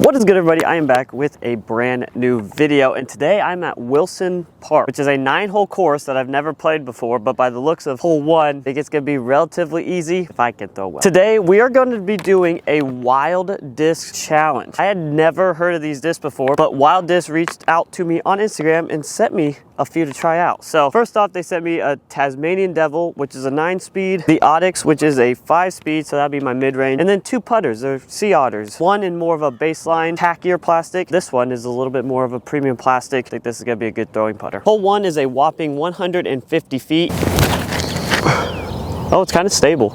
What is good, everybody? I am back with a brand new video, and today I'm at Wilson Park, which is a 9-hole course that I've never played before, but by the looks of hole 1, I think it's going to be relatively easy if I can throw well. Today we are going to be doing a wild disc challenge. I had never heard of these discs before, but Wild Disc reached out to me on Instagram and sent me a few to try out. So first off, they sent me a Tasmanian Devil, which is a 9-speed, the Onyx, which is a 5-speed, so that'd be my mid-range, and then 2 putters. They're Sea Otters. One in more of a baseline tackier plastic. This one is a little bit more of a premium plastic. I think this is gonna be a good throwing putter. Hole 1 is a whopping 150 feet. Oh, it's kind of stable.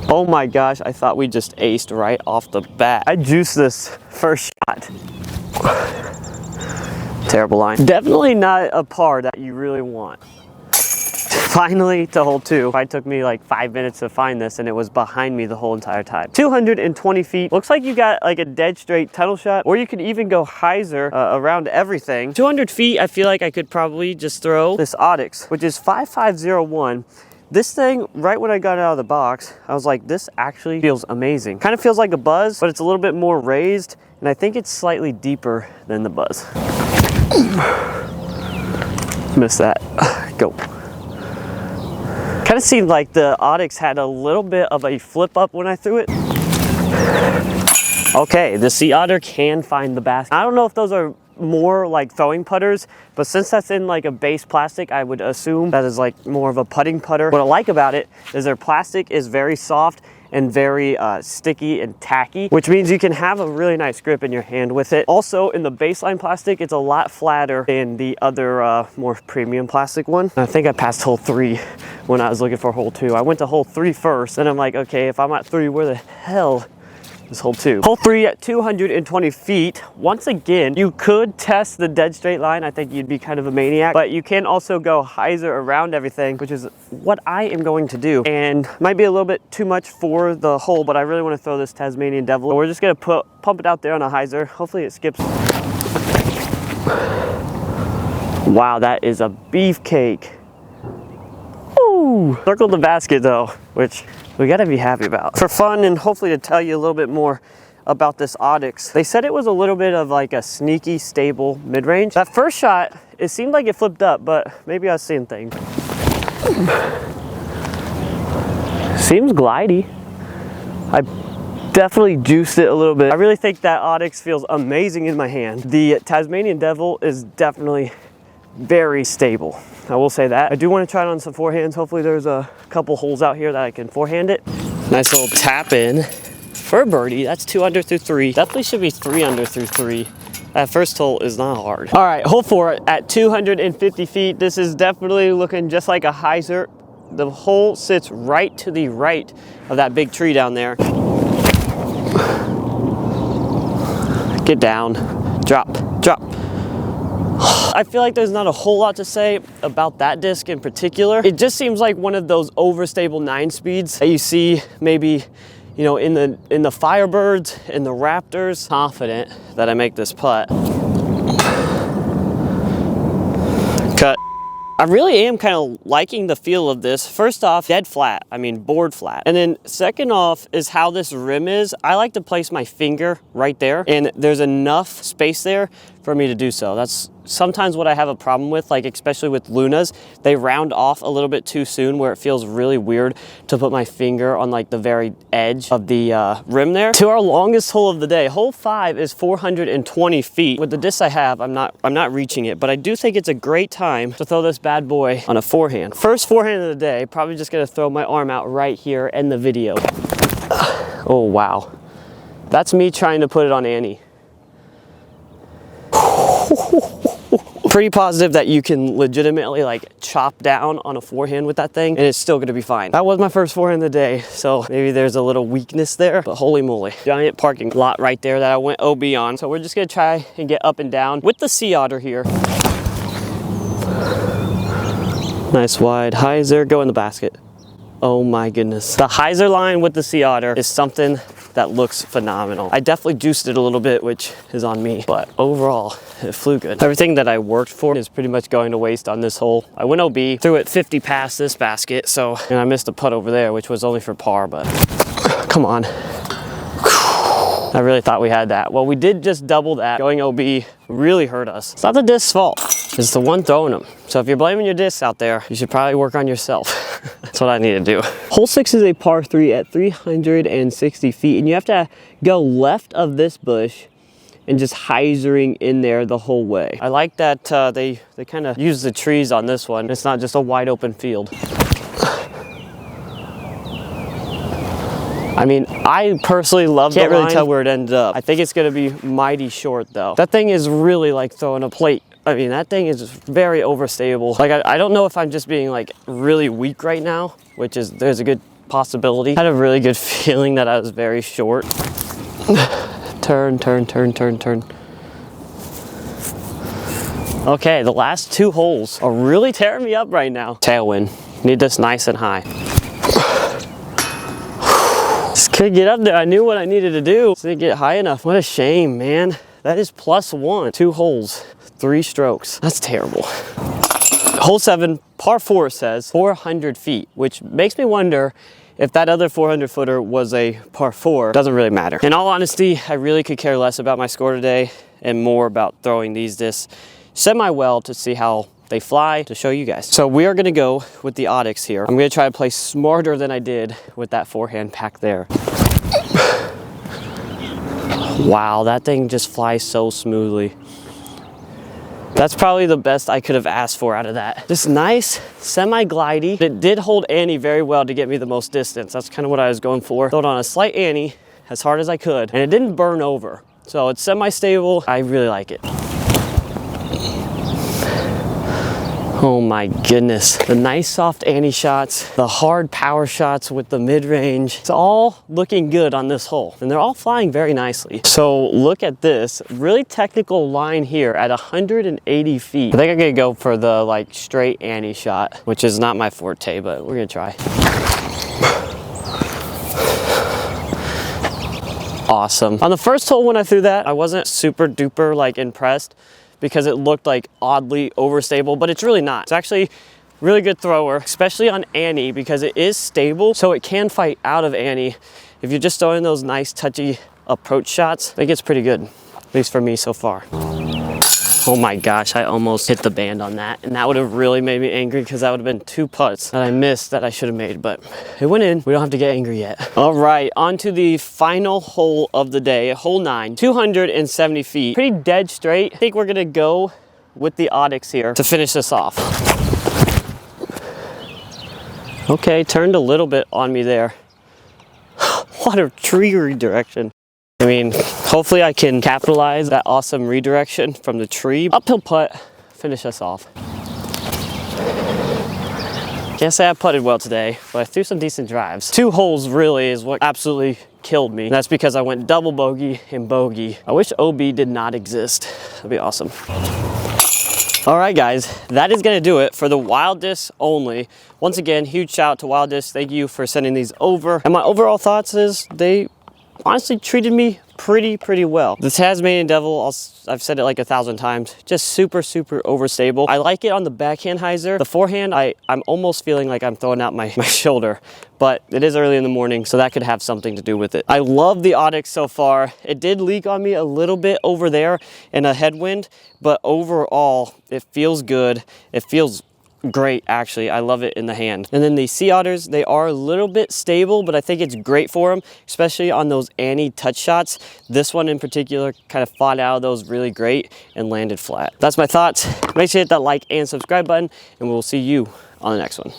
Oh my gosh, I thought we just aced right off the bat. I juiced this first shot. Terrible line. Definitely not a par that you really want. Finally to hole 2. It took me like 5 minutes to find this, and it was behind me the whole entire time. 220 feet. Looks like you got like a dead straight tunnel shot, or you could even go hyzer around everything. 200 feet, I feel like I could probably just throw this Onyx, which is 5501. This thing, right when I got it out of the box, I was like, this actually feels amazing. Kind of feels like a Buzz, but it's a little bit more raised, and I think it's slightly deeper than the Buzz. Missed that. Go. Kind of seemed like the Onyx had a little bit of a flip up when I threw it. Okay, the Sea Otter can find the basket. I don't know if those are more like throwing putters, but since that's in like a base plastic, I would assume that is like more of a putting putter. What I like about it is their plastic is very soft and very sticky and tacky, which means you can have a really nice grip in your hand with it. Also, in the baseline plastic, it's a lot flatter than the other more premium plastic one. I think I passed hole 3 when I was looking for hole 2. I went to hole 3 first, and I'm like, okay, if I'm at 3, where the hell is hole 2? Hole 3 at 220 feet. Once again, you could test the dead straight line. I think you'd be kind of a maniac, but you can also go hyzer around everything, which is what I am going to do. And might be a little bit too much for the hole, but I really want to throw this Tasmanian Devil. So we're just gonna pump it out there on a hyzer. Hopefully it skips. Wow, that is a beefcake. Ooh, circled the basket though, which we gotta be happy about. For fun and hopefully to tell you a little bit more about this Onyx, they said it was a little bit of like a sneaky, stable mid-range. That first shot, it seemed like it flipped up, but maybe I was seeing things. Seems glidey. I definitely juiced it a little bit. I really think that Onyx feels amazing in my hand. The Tasmanian Devil is definitely very stable. I will say that. I do want to try it on some forehands. Hopefully there's a couple holes out here that I can forehand it. Nice little tap in for a birdie. That's 2 under through 3. Definitely should be 3 under through 3. That first hole is not hard. All right, hole 4 at 250 feet. This is definitely looking just like a hyzer. The hole sits right to the right of that big tree down there. Get down, drop, drop. I feel like there's not a whole lot to say about that disc in particular. It just seems like one of those overstable 9-speeds that you see maybe, you know, in the Firebirds and the Raptors. Confident that I make this putt. Cut. I really am kind of liking the feel of this. First off, dead flat. I mean, board flat. And then second off is how this rim is. I like to place my finger right there, and there's enough space there for me to do so. That's sometimes what I have a problem with, like especially with Lunas. They round off a little bit too soon where it feels really weird to put my finger on like the very edge of the rim there. To our longest hole of the day, hole 5 is 420 feet. With the disc I have, I'm not reaching it, but I do think it's a great time to throw this bad boy on a forehand. First forehand of the day, probably just gonna throw my arm out right here in the video. Oh wow, that's me trying to put it on Annie. Pretty positive that you can legitimately like chop down on a forehand with that thing and it's still gonna be fine. That was my first forehand of the day, so maybe there's a little weakness there, but holy moly. Giant parking lot right there that I went OB on. So we're just gonna try and get up and down with the Sea Otter here. Nice wide hyzer, go in the basket. Oh my goodness. The hyzer line with the Sea Otter is something that looks phenomenal. I definitely juiced it a little bit, which is on me, but overall, it flew good. Everything that I worked for is pretty much going to waste on this hole. I went OB, threw it 50 past this basket, and I missed a putt over there, which was only for par, but come on. I really thought we had that. Well, we did just double that. Going OB really hurt us. It's not the disc's fault. It's the one throwing them. So if you're blaming your discs out there, you should probably work on yourself. That's what I need to do. Hole 6 is a par 3 at 360 feet, and you have to go left of this bush and just hyzering in there the whole way. I like that they kind of use the trees on this one. It's not just a wide open field. I mean, I personally love the line. Can't really tell where it ended up. I think it's gonna be mighty short though. That thing is really like throwing a plate. I mean, that thing is very overstable. Like, I don't know if I'm just being like really weak right now, which is, there's a good possibility. I had a really good feeling that I was very short. Turn, turn, turn, turn, turn. Okay, the last 2 holes are really tearing me up right now. Tailwind, need this nice and high. Just couldn't get up there. I knew what I needed to do. Just didn't get high enough. What a shame, man. That is +1. 2 holes, 3 strokes. That's terrible. Hole 7, par 4 says 400 feet, which makes me wonder if that other 400 footer was a par 4. Doesn't really matter. In all honesty, I really could care less about my score today and more about throwing these discs semi-well to see how they fly, to show you guys. So we are gonna go with the Audix here. I'm gonna try to play smarter than I did with that forehand pack there. Wow, that thing just flies so smoothly. That's probably the best I could have asked for out of that. Just nice, semi-glidey. It did hold Annie very well to get me the most distance. That's kind of what I was going for. Throw it on a slight Annie as hard as I could, and it didn't burn over. So it's semi-stable. I really like it. Oh my goodness. The nice soft Annie shots, the hard power shots with the mid-range. It's all looking good on this hole, and they're all flying very nicely. So look at this, really technical line here at 180 feet. I think I'm gonna go for the like straight Annie shot, which is not my forte, but we're gonna try. Awesome. On the first hole when I threw that, I wasn't super duper like impressed, because it looked like oddly overstable, but it's really not. It's actually really good thrower, especially on Annie, because it is stable, so it can fight out of Annie. If you're just throwing those nice touchy approach shots, I think it's pretty good, at least for me so far. Oh my gosh, I almost hit the band on that, and that would have really made me angry because that would have been 2 putts that I missed that I should have made, but it went in. We don't have to get angry yet. All right, on to the final hole of the day, hole 9, 270 feet. Pretty dead straight. I think we're gonna go with the Audix here to finish this off. Okay, turned a little bit on me there. What a tree redirection. I mean, hopefully I can capitalize that awesome redirection from the tree. Uphill putt, finish us off. Can't say I putted well today, but I threw some decent drives. 2 holes really is what absolutely killed me. And that's because I went double bogey and bogey. I wish OB did not exist. That'd be awesome. All right, guys, that is gonna do it for the Wild Disc only. Once again, huge shout out to Wild Disc. Thank you for sending these over. And my overall thoughts is they honestly treated me pretty well. The Tasmanian Devil, I've said it like 1,000 times, just super overstable. I like it on the backhand hyzer. The forehand, I'm almost feeling like I'm throwing out my shoulder, but it is early in the morning, so that could have something to do with it. I love the Audix so far. It did leak on me a little bit over there in a headwind, but overall, it feels good. It feels great, actually. I love it in the hand. And then the Sea Otters, they are a little bit stable, but I think it's great for them, especially on those Annie touch shots. This one in particular kind of fought out of those really great and landed flat. That's my thoughts. Make sure to hit that like and subscribe button, and we'll see you on the next one.